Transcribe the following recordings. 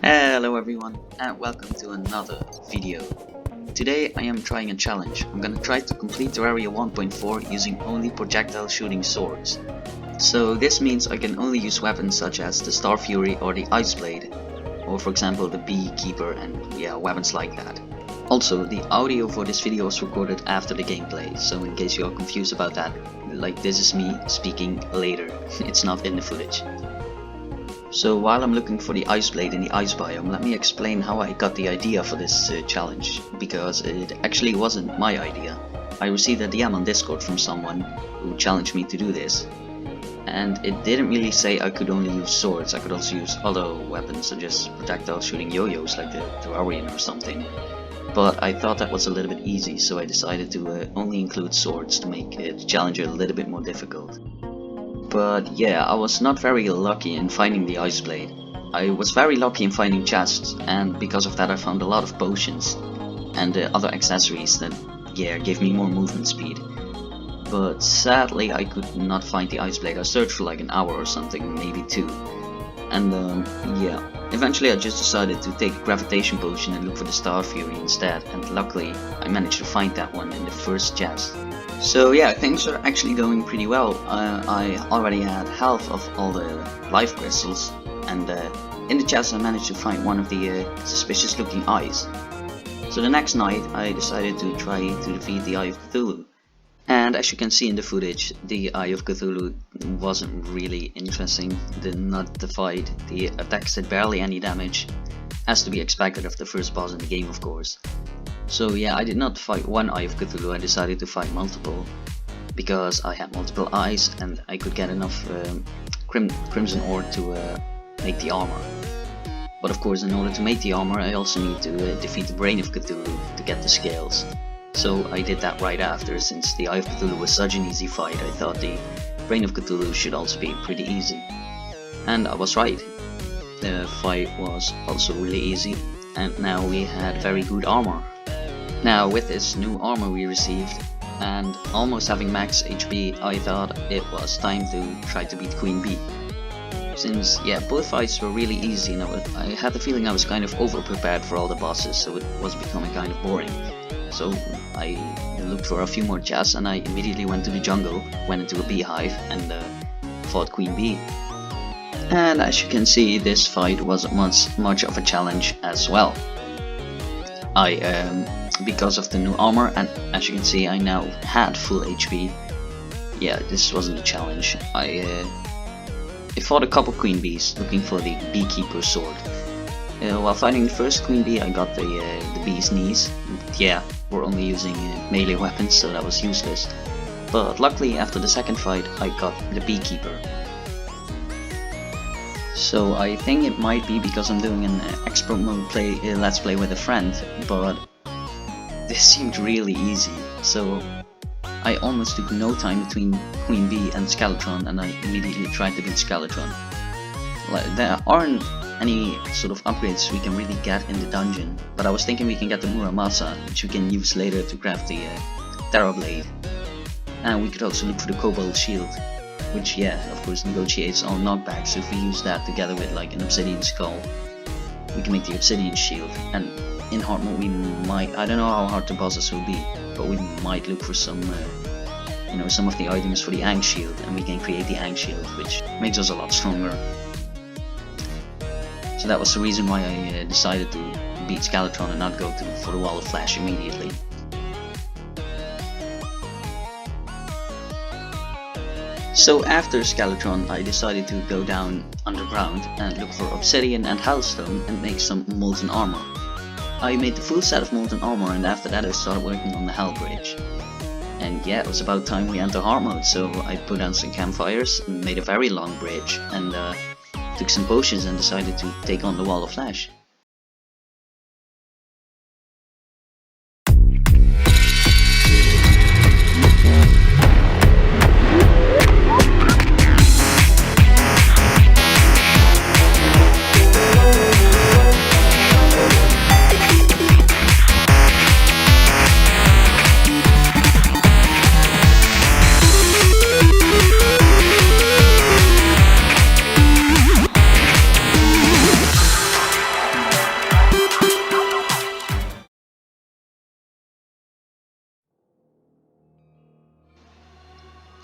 Hello everyone and welcome to another video. Today I am trying a challenge. I'm gonna try to complete Terraria 1.4 using only projectile shooting swords. So this means I can only use weapons such as the Star Fury or the Ice Blade, or for example the Beekeeper and weapons like that. Also, the audio for this video was recorded after the gameplay, so in case you are confused about that, like this is me speaking later, it's not in the footage. So while I'm looking for the Ice Blade in the Ice Biome, let me explain how I got the idea for this challenge, because it actually wasn't my idea. I received a DM on Discord from someone who challenged me to do this, and it didn't really say I could only use swords. I could also use other weapons such as projectile shooting yo-yos like the Terrarian or something. But I thought that was a little bit easy, so I decided to only include swords to make the challenge a little bit more difficult. But yeah, I was not very lucky in finding the Ice Blade. I was very lucky in finding chests, and because of that I found a lot of potions and other accessories that gave me more movement speed. But sadly I could not find the Ice Blade. I searched for like an hour or something, maybe two. And eventually I just decided to take a gravitation potion and look for the Star Fury instead, and luckily I managed to find that one in the first chest. So yeah, things are actually going pretty well. I already had half of all the life crystals, and in the chest I managed to find one of the suspicious looking eyes. So the next night I decided to try to defeat the Eye of Cthulhu. And as you can see in the footage, the Eye of Cthulhu wasn't really interesting. Did not the fight, the attacks did barely any damage, as to be expected of the first boss in the game of course. So yeah, I did not fight one Eye of Cthulhu, I decided to fight multiple, because I had multiple eyes and I could get enough crimson ore to make the armor. But of course in order to make the armor I also need to defeat the Brain of Cthulhu to get the scales. So I did that right after. Since the Eye of Cthulhu was such an easy fight, I thought the Brain of Cthulhu should also be pretty easy. And I was right. The fight was also really easy, and now we had very good armor. Now with this new armor we received, and almost having max HP, I thought it was time to try to beat Queen Bee. Since both fights were really easy, and I had the feeling I was kind of over prepared for all the bosses, so it was becoming kind of boring. So I looked for a few more chests, and I immediately went to the jungle, went into a beehive and fought Queen Bee. And as you can see, this fight wasn't much of a challenge as well. Because of the new armor, and as you can see I now had full HP, this wasn't a challenge. I fought a couple Queen Bees looking for the Beekeeper sword. While fighting the first Queen Bee I got the bee's knees. We're only using melee weapons, so that was useless. But luckily after the second fight I got the Beekeeper. So I think it might be because I'm doing an expert mode let's play with a friend, but this seemed really easy, so I almost took no time between Queen Bee and Skeletron, and I immediately tried to beat Skeletron. There aren't any sort of upgrades we can really get in the dungeon, but I was thinking we can get the Muramasa, which we can use later to craft the Terra Blade. And we could also look for the Cobalt Shield, which of course negotiates all knockbacks, so if we use that together with like an Obsidian Skull, we can make the Obsidian Shield. And in hard mode we might, I don't know how hard the bosses will be, but we might look for some some of the items for the Ang Shield, and we can create the Ang Shield, which makes us a lot stronger. So that was the reason why I decided to beat Skeletron and not go for the Wall of Flash immediately. So after Skeletron I decided to go down underground and look for obsidian and hellstone and make some molten armor. I made the full set of molten armor, and after that I started working on the Hell Bridge. And it was about time we enter hard mode, so I put on some campfires and made a very long bridge, and took some potions and decided to take on the Wall of Flash.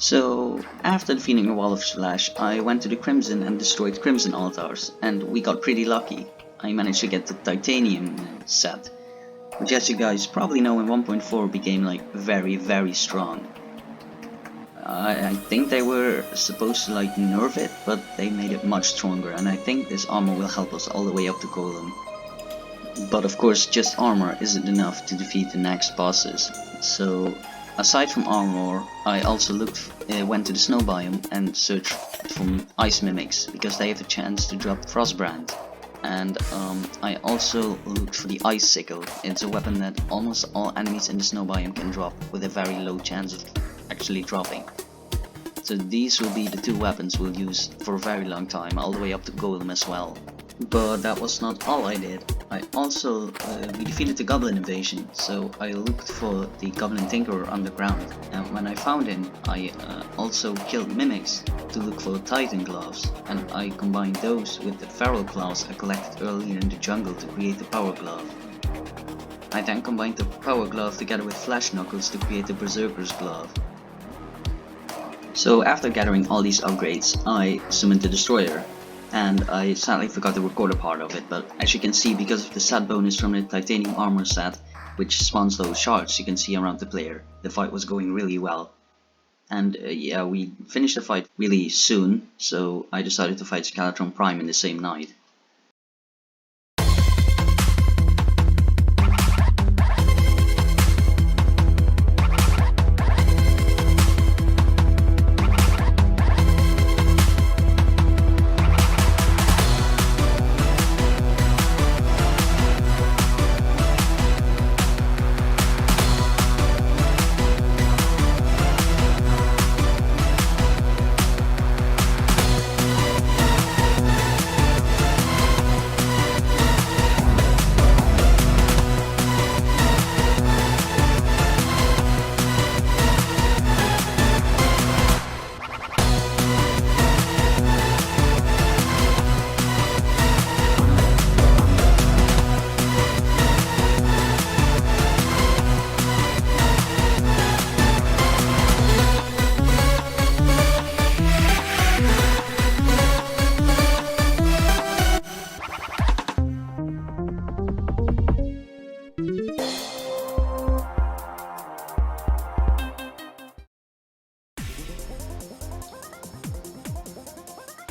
So after defeating a wall of slash, I went to the Crimson and destroyed Crimson altars, and we got pretty lucky. I managed to get the Titanium set, which as you guys probably know in 1.4 became like very strong. I think they were supposed to like nerf it, but they made it much stronger, and I think this armor will help us all the way up to Golem. But of course, just armor isn't enough to defeat the next bosses. So aside from armor, I also went to the snow biome and searched for ice mimics, because they have a chance to drop Frostbrand. And I also looked for the ice sickle. It's a weapon that almost all enemies in the snow biome can drop with a very low chance of actually dropping. So these will be the two weapons we'll use for a very long time, all the way up to Golem as well. But that was not all I did. I also we defeated the Goblin invasion, so I looked for the Goblin Tinkerer underground, and when I found him, I also killed mimics to look for Titan gloves, and I combined those with the feral claws I collected earlier in the jungle to create the power glove. I then combined the power glove together with flesh knuckles to create the berserker's glove. So after gathering all these upgrades, I summoned the destroyer. And I sadly forgot to record a part of it, but as you can see, because of the set bonus from the titanium armor set, which spawns those shards you can see around the player, the fight was going really well. And yeah, we finished the fight really soon, so I decided to fight Skeletron Prime in the same night.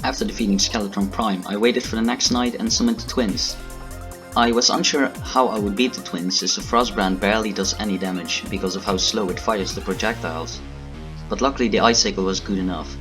After defeating Skeletron Prime, I waited for the next night and summoned the twins. I was unsure how I would beat the twins, as the Frostbrand barely does any damage because of how slow it fires the projectiles, but luckily the Ice Sickle was good enough.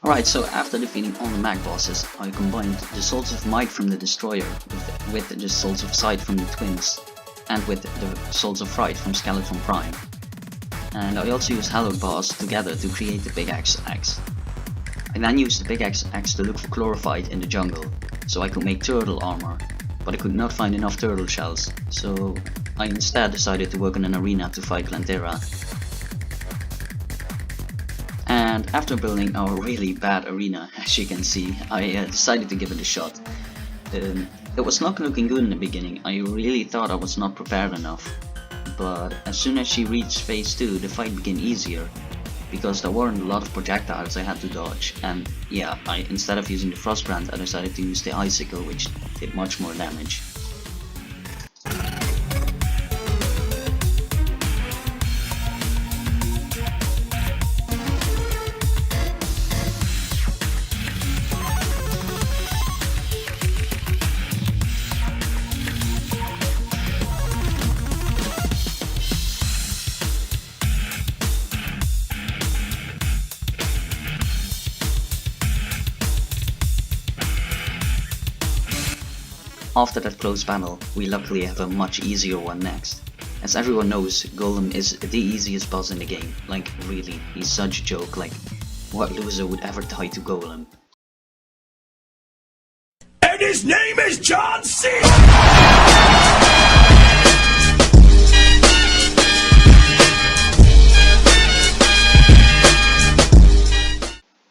Alright, so after defeating all the mag bosses, I combined the Souls of Might from the Destroyer with the Souls of Sight from the Twins, and with the Souls of Fright from Skeletron Prime. And I also used Hallowed Bars together to create the Pickaxe Axe. I then used the Pickaxe Axe to look for Chlorophyte in the jungle, so I could make turtle armor, but I could not find enough turtle shells, so I instead decided to work on an arena to fight Plantera. And after building our really bad arena, as you can see, I decided to give it a shot. It was not looking good in the beginning. I really thought I was not prepared enough. But as soon as she reached phase 2, the fight became easier, because there weren't a lot of projectiles I had to dodge. And yeah, instead of using the Frostbrand, I decided to use the Icicle, which did much more damage. After that close battle, we luckily have a much easier one next. As everyone knows, Golem is the easiest boss in the game. Like, really, he's such a joke. Like, what loser would ever die to Golem? And his name is John C.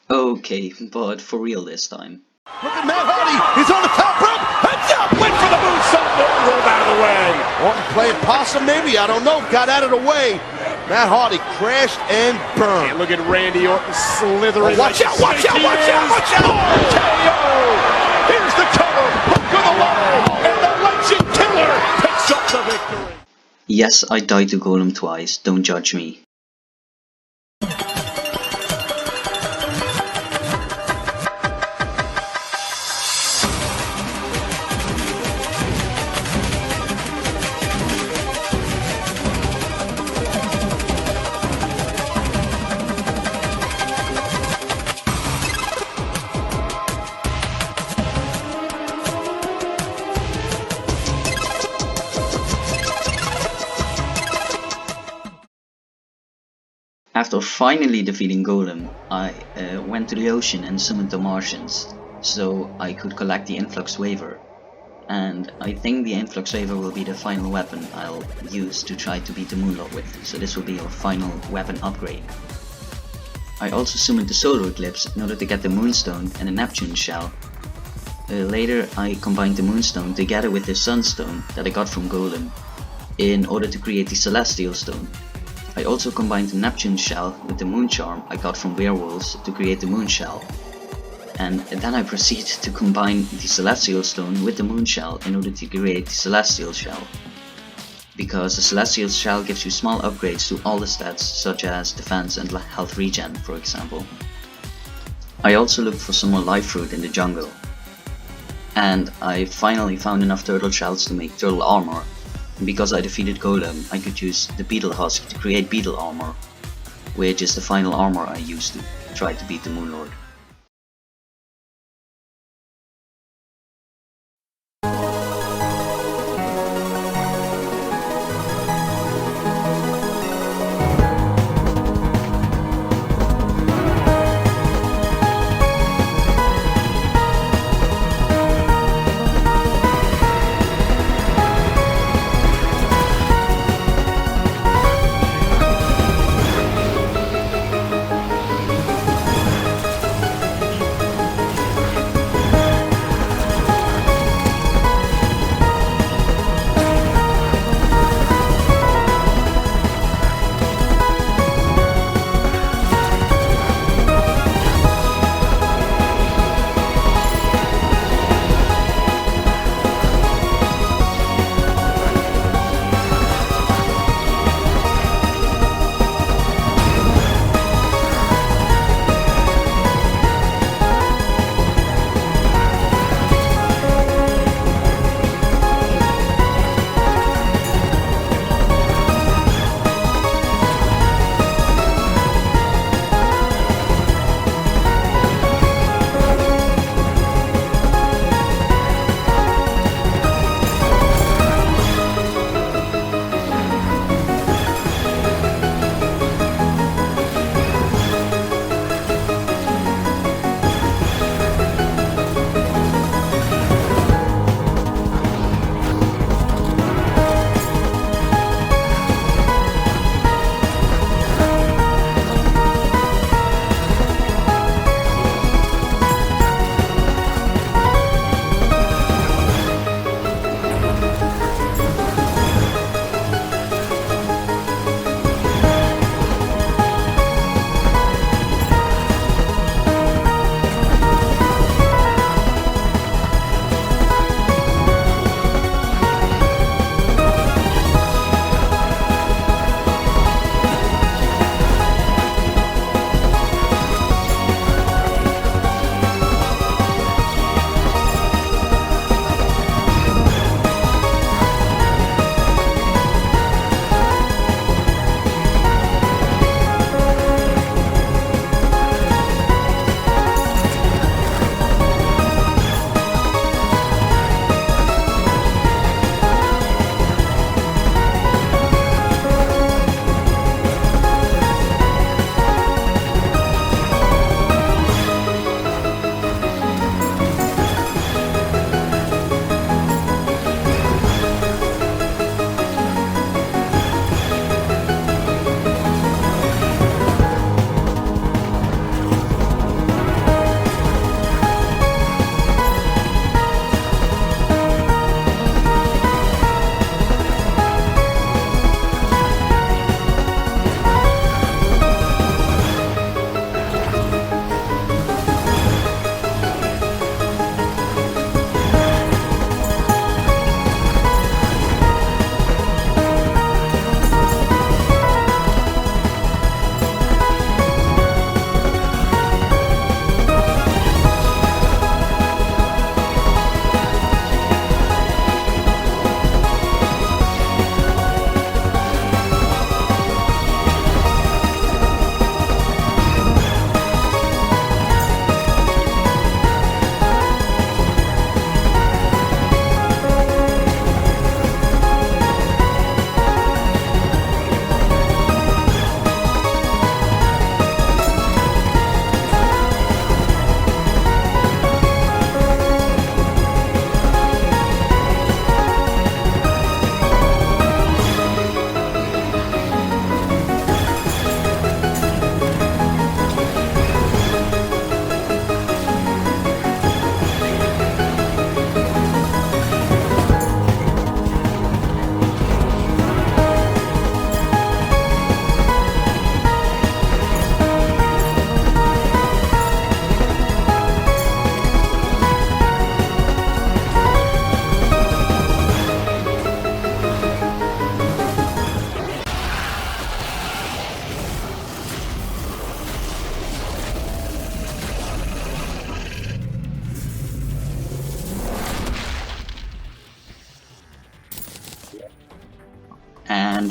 Okay, but for real this time. Look at Matt Hardy. He's on the top rope. Heads up. Went for the moonsault. Rolled out of the way. Orton playing possum maybe, I don't know. Got out of the way. Matt Hardy crashed and burned. And look at Randy Orton slithering. Oh, watch out, watch out, watch out, watch out. KO. Here's the cover. Hook of the line. And the legend killer picks up the victory. Yes, I died to Golem twice, don't judge me. After finally defeating Golem, I went to the ocean and summoned the Martians, so I could collect the Influx Waver. And I think the Influx Waver will be the final weapon I'll use to try to beat the Moonlord with, so this will be our final weapon upgrade. I also summoned the Solar Eclipse in order to get the Moonstone and the Neptune Shell. Later I combined the Moonstone together with the Sunstone that I got from Golem in order to create the Celestial Stone. I also combined the Neptune Shell with the Moon Charm I got from Werewolves to create the Moon Shell. And then I proceeded to combine the Celestial Stone with the Moon Shell in order to create the Celestial Shell. Because the Celestial Shell gives you small upgrades to all the stats, such as defense and health regen, for example. I also looked for some more life fruit in the jungle. And I finally found enough turtle shells to make turtle armor. And because I defeated Golem, I could use the beetle husk to create beetle armor, which is the final armor I used to try to beat the Moonlord.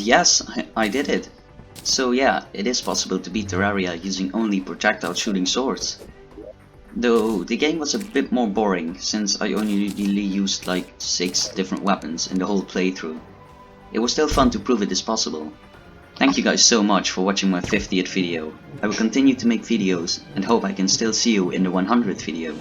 yes, I did it. So yeah, it is possible to beat Terraria using only projectile shooting swords. Though the game was a bit more boring since I only really used like 6 different weapons in the whole playthrough. It was still fun to prove it is possible. Thank you guys so much for watching my 50th video. I will continue to make videos and hope I can still see you in the 100th video.